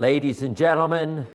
Ladies and gentlemen,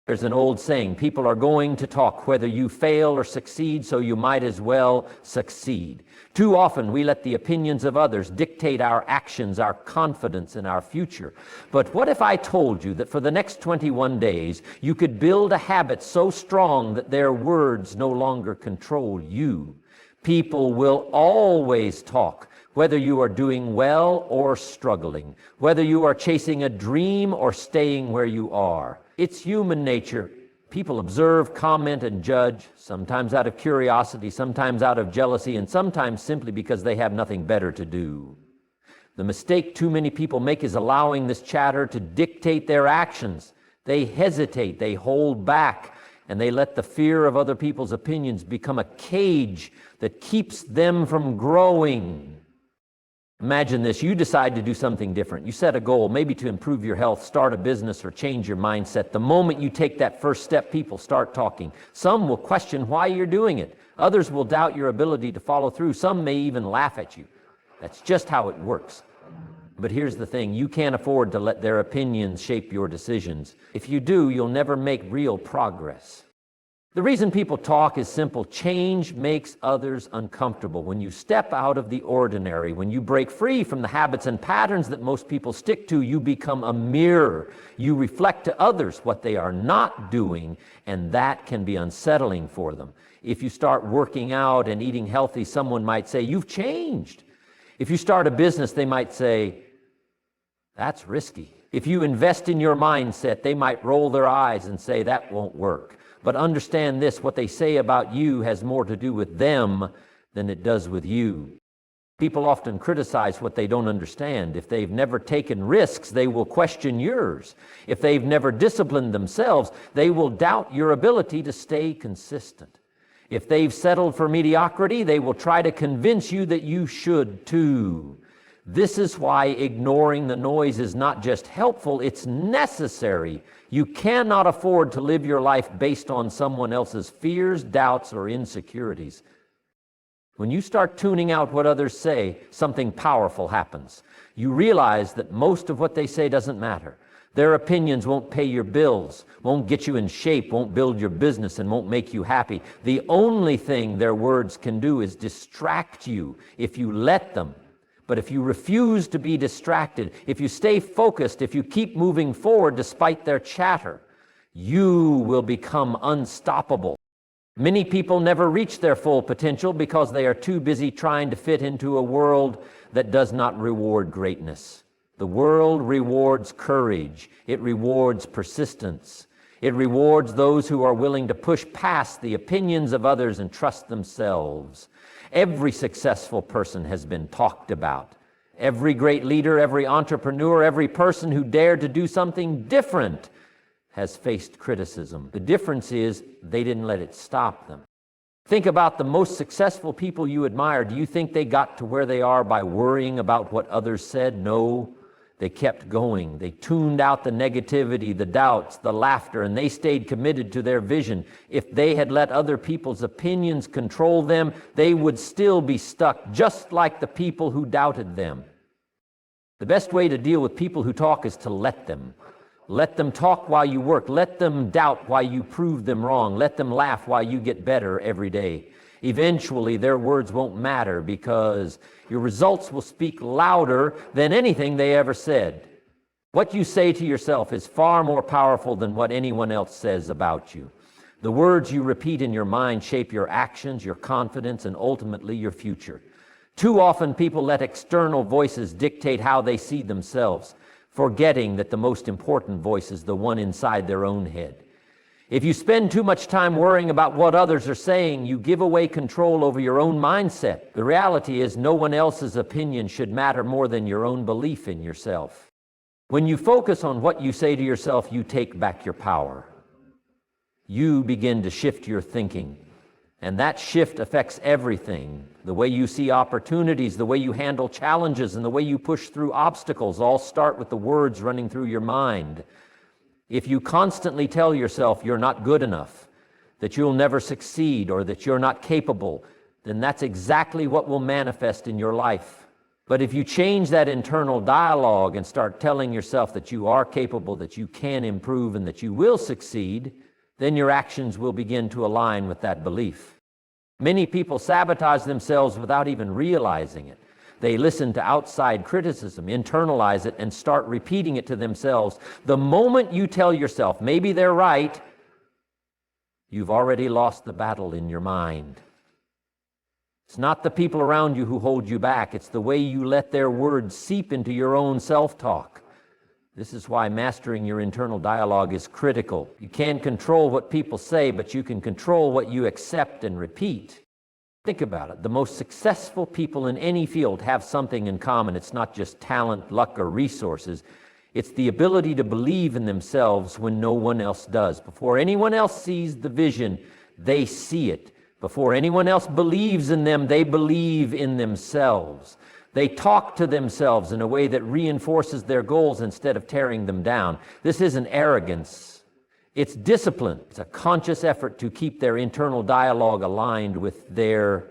there's an old saying, people are going to talk whether you fail or succeed, so you might as well succeed. Too often we let the opinions of others dictate our actions, our confidence, and our future. But what if I told you that for the next 21 days, you could build a habit so strong that their words no longer control you? People will always talk, whether you are doing well or struggling, whether you are chasing a dream or staying where you are. It's human nature. People observe, comment, and judge, sometimes out of curiosity, sometimes out of jealousy, and sometimes simply because they have nothing better to do. The mistake too many people make is allowing this chatter to dictate their actions. They hesitate, they hold back, and they let the fear of other people's opinions become a cage that keeps them from growing. Imagine this, you decide to do something different. You set a goal, maybe to improve your health, start a business, or change your mindset. The moment you take that first step, people start talking. Some will question why you're doing it. Others will doubt your ability to follow through. Some may even laugh at you. That's just how it works. But here's the thing, you can't afford to let their opinions shape your decisions. If you do, you'll never make real progress. The reason people talk is simple. Change makes others uncomfortable. When you step out of the ordinary, when you break free from the habits and patterns that most people stick to, you become a mirror. You reflect to others what they are not doing, and that can be unsettling for them. If you start working out and eating healthy, someone might say, "You've changed." If you start a business, they might say, "That's risky." If you invest in your mindset, they might roll their eyes and say, "That won't work." But understand this, what they say about you has more to do with them than it does with you. People often criticize what they don't understand. If they've never taken risks, they will question yours. If they've never disciplined themselves, they will doubt your ability to stay consistent. If they've settled for mediocrity, they will try to convince you that you should too. This is why ignoring the noise is not just helpful, it's necessary. You cannot afford to live your life based on someone else's fears, doubts, or insecurities. When you start tuning out what others say, something powerful happens. You realize that most of what they say doesn't matter. Their opinions won't pay your bills, won't get you in shape, won't build your business, and won't make you happy. The only thing their words can do is distract you if you let them. But if you refuse to be distracted, if you stay focused, if you keep moving forward despite their chatter, you will become unstoppable. Many people never reach their full potential because they are too busy trying to fit into a world that does not reward greatness. The world rewards courage. It rewards persistence. It rewards those who are willing to push past the opinions of others and trust themselves. Every successful person has been talked about. Every great leader, every entrepreneur, every person who dared to do something different has faced criticism. The difference is they didn't let it stop them. Think about the most successful people you admire. Do you think they got to where they are by worrying about what others said? No. They kept going. They tuned out the negativity, the doubts, the laughter, and they stayed committed to their vision. If they had let other people's opinions control them, they would still be stuck, just like the people who doubted them. The best way to deal with people who talk is to let them. Let them talk while you work. Let them doubt while you prove them wrong. Let them laugh while you get better every day. Eventually, their words won't matter because your results will speak louder than anything they ever said. What you say to yourself is far more powerful than what anyone else says about you. The words you repeat in your mind shape your actions, your confidence, and ultimately your future. Too often, people let external voices dictate how they see themselves, forgetting that the most important voice is the one inside their own head. If you spend too much time worrying about what others are saying, you give away control over your own mindset. The reality is no one else's opinion should matter more than your own belief in yourself. When you focus on what you say to yourself, you take back your power. You begin to shift your thinking, and that shift affects everything. The way you see opportunities, the way you handle challenges, and the way you push through obstacles all start with the words running through your mind. If you constantly tell yourself you're not good enough, that you'll never succeed, or that you're not capable, then that's exactly what will manifest in your life. But if you change that internal dialogue and start telling yourself that you are capable, that you can improve, and that you will succeed, then your actions will begin to align with that belief. Many people sabotage themselves without even realizing it. They listen to outside criticism, internalize it, and start repeating it to themselves. The moment you tell yourself, maybe they're right, you've already lost the battle in your mind. It's not the people around you who hold you back. It's the way you let their words seep into your own self-talk. This is why mastering your internal dialogue is critical. You can't control what people say, but you can control what you accept and repeat. Think about it. The most successful people in any field have something in common. It's not just talent, luck, or resources. It's the ability to believe in themselves when no one else does. Before anyone else sees the vision, they see it. Before anyone else believes in them, they believe in themselves. They talk to themselves in a way that reinforces their goals instead of tearing them down. This isn't arrogance. It's discipline. It's a conscious effort to keep their internal dialogue aligned with their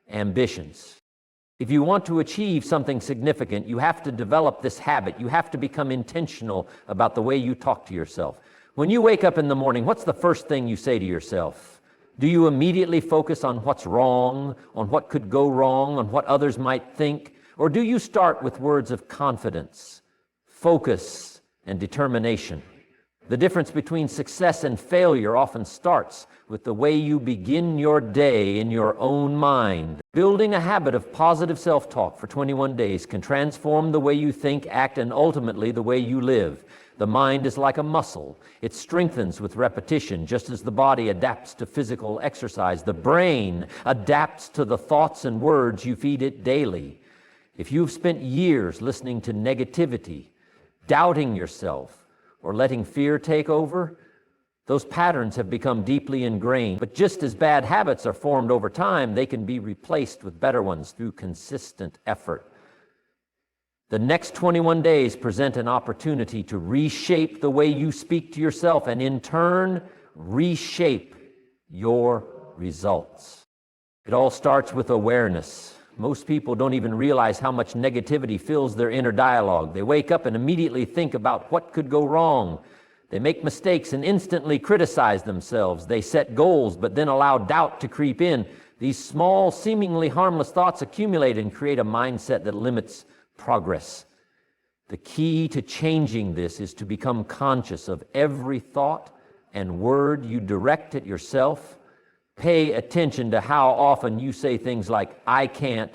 ambitions. If you want to achieve something significant, you have to develop this habit. You have to become intentional about the way you talk to yourself. When you wake up in the morning, what's the first thing you say to yourself? Do you immediately focus on what's wrong, on what could go wrong, on what others might think? Or do you start with words of confidence, focus, and determination? The difference between success and failure often starts with the way you begin your day in your own mind. Building a habit of positive self-talk for 21 days can transform the way you think, act, and ultimately the way you live. The mind is like a muscle. It strengthens with repetition, just as the body adapts to physical exercise. The brain adapts to the thoughts and words you feed it daily. If you've spent years listening to negativity, doubting yourself, or letting fear take over, those patterns have become deeply ingrained. But just as bad habits are formed over time, they can be replaced with better ones through consistent effort. The next 21 days present an opportunity to reshape the way you speak to yourself and in turn, reshape your results. It all starts with awareness. Most people don't even realize how much negativity fills their inner dialogue. They wake up and immediately think about what could go wrong. They make mistakes and instantly criticize themselves. They set goals, but then allow doubt to creep in. These small, seemingly harmless thoughts accumulate and create a mindset that limits progress. The key to changing this is to become conscious of every thought and word you direct at yourself. Pay attention to how often you say things like, I can't,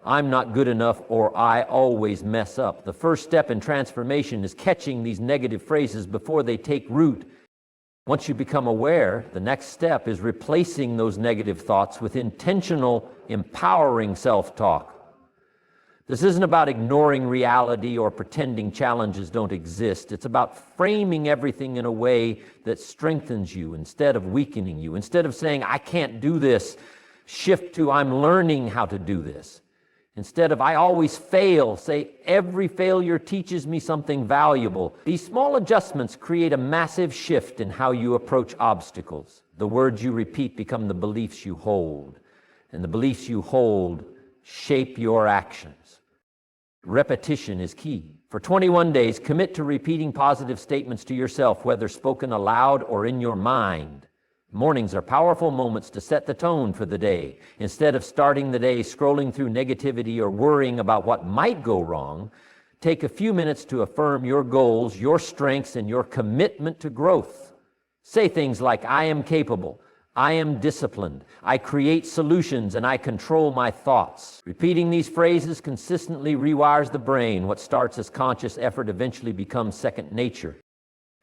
I'm not good enough, or I always mess up. The first step in transformation is catching these negative phrases before they take root. Once you become aware, the next step is replacing those negative thoughts with intentional, empowering self-talk. This isn't about ignoring reality or pretending challenges don't exist. It's about framing everything in a way that strengthens you instead of weakening you. Instead of saying, I can't do this, shift to, I'm learning how to do this. Instead of, I always fail, say, every failure teaches me something valuable. These small adjustments create a massive shift in how you approach obstacles. The words you repeat become the beliefs you hold, and the beliefs you hold shape your actions. Repetition is key. For 21 days, commit to repeating positive statements to yourself, whether spoken aloud or in your mind. Mornings are powerful moments to set the tone for the day. Instead of starting the day scrolling through negativity or worrying about what might go wrong, take a few minutes to affirm your goals, your strengths, and your commitment to growth. Say things like, I am capable, I am disciplined, I create solutions, and I control my thoughts. Repeating these phrases consistently rewires the brain. What starts as conscious effort eventually becomes second nature.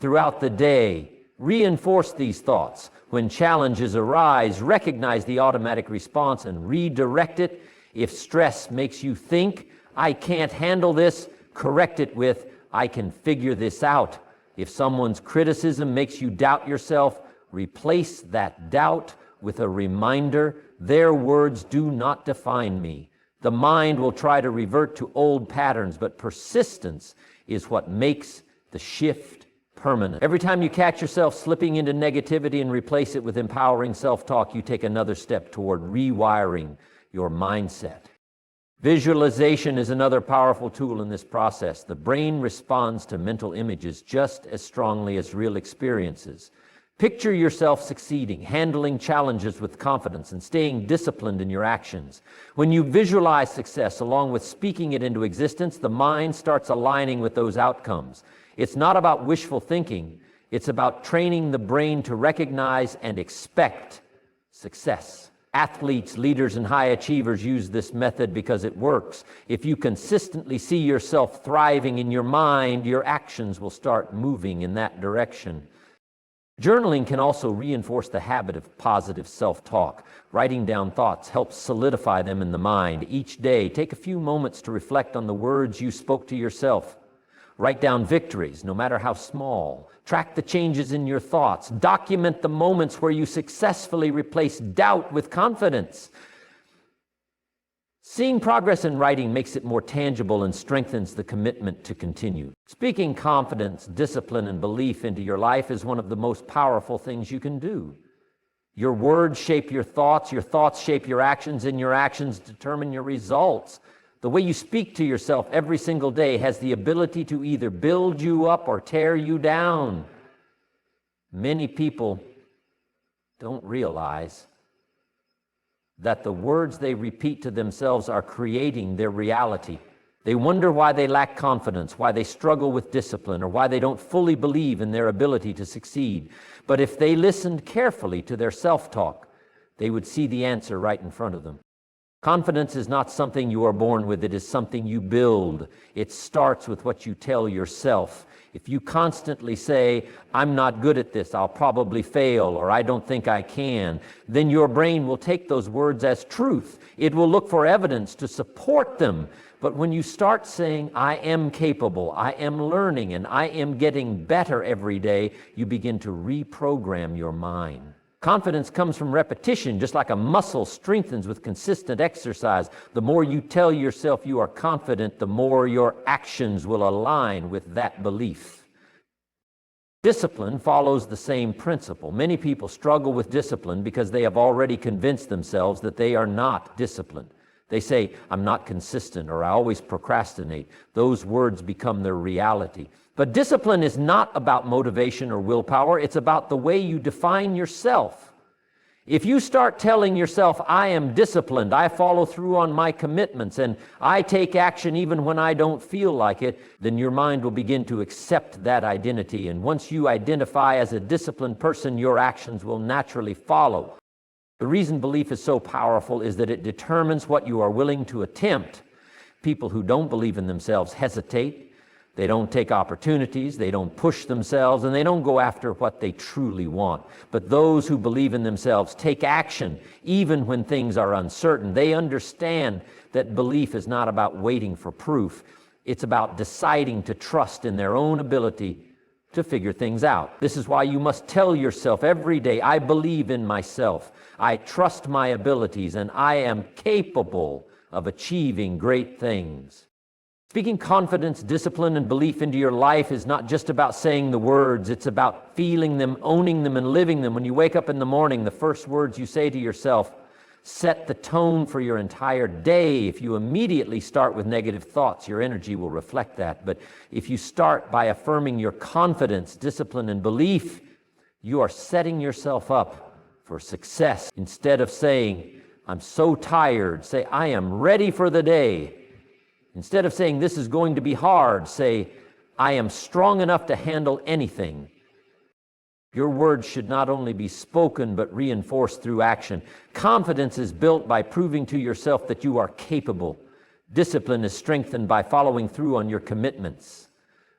Throughout the day, reinforce these thoughts. When challenges arise, recognize the automatic response and redirect it. If stress makes you think, I can't handle this, correct it with, I can figure this out. If someone's criticism makes you doubt yourself, replace that doubt with a reminder, their words do not define me. The mind will try to revert to old patterns, but persistence is what makes the shift permanent. Every time you catch yourself slipping into negativity and replace it with empowering self-talk, you take another step toward rewiring your mindset. Visualization is another powerful tool in this process. The brain responds to mental images just as strongly as real experiences. Picture yourself succeeding, handling challenges with confidence, and staying disciplined in your actions. When you visualize success along with speaking it into existence, the mind starts aligning with those outcomes. It's not about wishful thinking. It's about training the brain to recognize and expect success. Athletes, leaders, and high achievers use this method because it works. If you consistently see yourself thriving in your mind, your actions will start moving in that direction. Journaling can also reinforce the habit of positive self-talk. Writing down thoughts helps solidify them in the mind. Each day, take a few moments to reflect on the words you spoke to yourself. Write down victories, no matter how small. Track the changes in your thoughts. Document the moments where you successfully replace doubt with confidence. Seeing progress in writing makes it more tangible and strengthens the commitment to continue. Speaking confidence, discipline, and belief into your life is one of the most powerful things you can do. Your words shape your thoughts shape your actions, and your actions determine your results. The way you speak to yourself every single day has the ability to either build you up or tear you down. Many people don't realize that the words they repeat to themselves are creating their reality. They wonder why they lack confidence, why they struggle with discipline, or why they don't fully believe in their ability to succeed. But if they listened carefully to their self-talk, they would see the answer right in front of them. Confidence is not something you are born with, it is something you build. It starts with what you tell yourself. If you constantly say, I'm not good at this, I'll probably fail, or I don't think I can, then your brain will take those words as truth. It will look for evidence to support them. But when you start saying, I am capable, I am learning, and I am getting better every day, you begin to reprogram your mind. Confidence comes from repetition, just like a muscle strengthens with consistent exercise. The more you tell yourself you are confident, the more your actions will align with that belief. Discipline follows the same principle. Many people struggle with discipline because they have already convinced themselves that they are not disciplined. They say, I'm not consistent, or I always procrastinate. Those words become their reality. But discipline is not about motivation or willpower. It's about the way you define yourself. If you start telling yourself, I am disciplined, I follow through on my commitments, and I take action even when I don't feel like it, then your mind will begin to accept that identity. And once you identify as a disciplined person, your actions will naturally follow. The reason belief is so powerful is that it determines what you are willing to attempt. People who don't believe in themselves hesitate. They don't take opportunities, they don't push themselves, and they don't go after what they truly want. But those who believe in themselves take action, even when things are uncertain. They understand that belief is not about waiting for proof. It's about deciding to trust in their own ability to figure things out. This is why you must tell yourself every day, I believe in myself, I trust my abilities, and I am capable of achieving great things. Speaking confidence, discipline, and belief into your life is not just about saying the words. It's about feeling them, owning them, and living them. When you wake up in the morning, the first words you say to yourself set the tone for your entire day. If you immediately start with negative thoughts, your energy will reflect that. But if you start by affirming your confidence, discipline, and belief, you are setting yourself up for success. Instead of saying, I'm so tired, say, I am ready for the day. Instead of saying, this is going to be hard, say, I am strong enough to handle anything. Your words should not only be spoken, but reinforced through action. Confidence is built by proving to yourself that you are capable. Discipline is strengthened by following through on your commitments.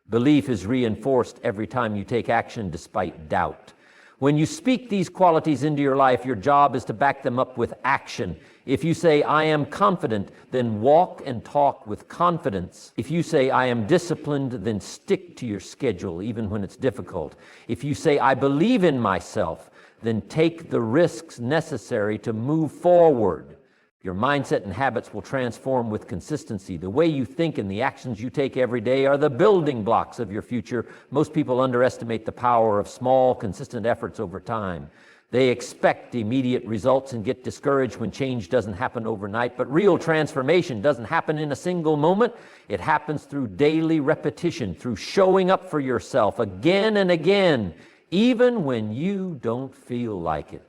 Belief is reinforced every time you take action despite doubt. When you speak these qualities into your life, your job is to back them up with action. If you say, I am confident, then walk and talk with confidence. If you say, I am disciplined, then stick to your schedule, even when it's difficult. If you say, I believe in myself, then take the risks necessary to move forward. Your mindset and habits will transform with consistency. The way you think and the actions you take every day are the building blocks of your future. Most people underestimate the power of small, consistent efforts over time. They expect immediate results and get discouraged when change doesn't happen overnight. But real transformation doesn't happen in a single moment. It happens through daily repetition, through showing up for yourself again and again, even when you don't feel like it.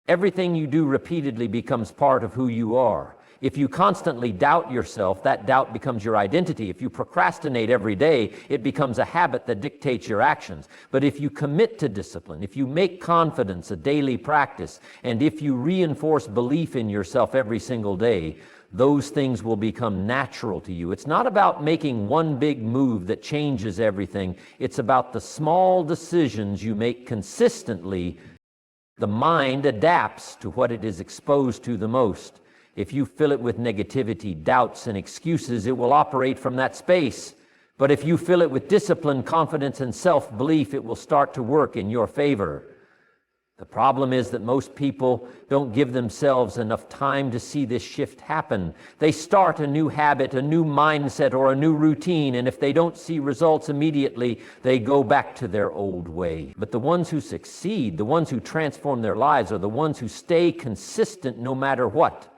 Everything you do repeatedly becomes part of who you are. If you constantly doubt yourself, that doubt becomes your identity. If you procrastinate every day, it becomes a habit that dictates your actions. But if you commit to discipline, if you make confidence a daily practice, and if you reinforce belief in yourself every single day, those things will become natural to you. It's not about making one big move that changes everything. It's about the small decisions you make consistently. The mind adapts to what it is exposed to the most. If you fill it with negativity, doubts, and excuses, it will operate from that space. But if you fill it with discipline, confidence, and self-belief, it will start to work in your favor. The problem is that most people don't give themselves enough time to see this shift happen. They start a new habit, a new mindset, or a new routine, and if they don't see results immediately, they go back to their old way. But the ones who succeed, the ones who transform their lives, are the ones who stay consistent no matter what.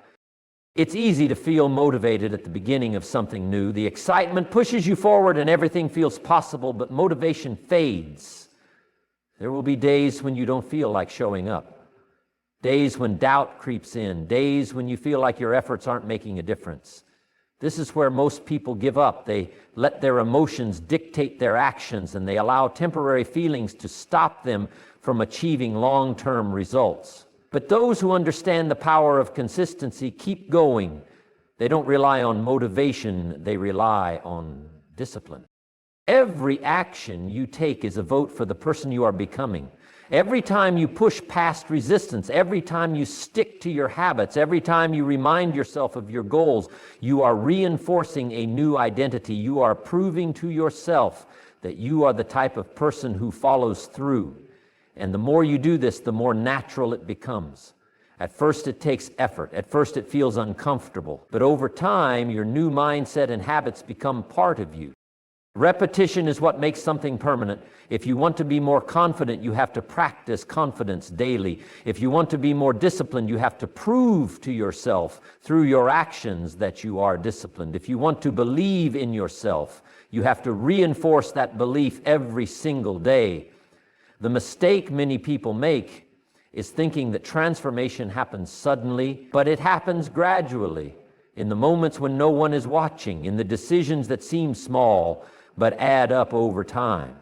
It's easy to feel motivated at the beginning of something new. The excitement pushes you forward and everything feels possible, but motivation fades. There will be days when you don't feel like showing up. Days when doubt creeps in. Days when you feel like your efforts aren't making a difference. This is where most people give up. They let their emotions dictate their actions, and they allow temporary feelings to stop them from achieving long-term results. But those who understand the power of consistency keep going. They don't rely on motivation, they rely on discipline. Every action you take is a vote for the person you are becoming. Every time you push past resistance, every time you stick to your habits, every time you remind yourself of your goals, you are reinforcing a new identity. You are proving to yourself that you are the type of person who follows through. And the more you do this, the more natural it becomes. At first it takes effort. At first it feels uncomfortable. But over time, your new mindset and habits become part of you. Repetition is what makes something permanent. If you want to be more confident, you have to practice confidence daily. If you want to be more disciplined, you have to prove to yourself through your actions that you are disciplined. If you want to believe in yourself, you have to reinforce that belief every single day. The mistake many people make is thinking that transformation happens suddenly, but it happens gradually, in the moments when no one is watching, in the decisions that seem small but add up over time.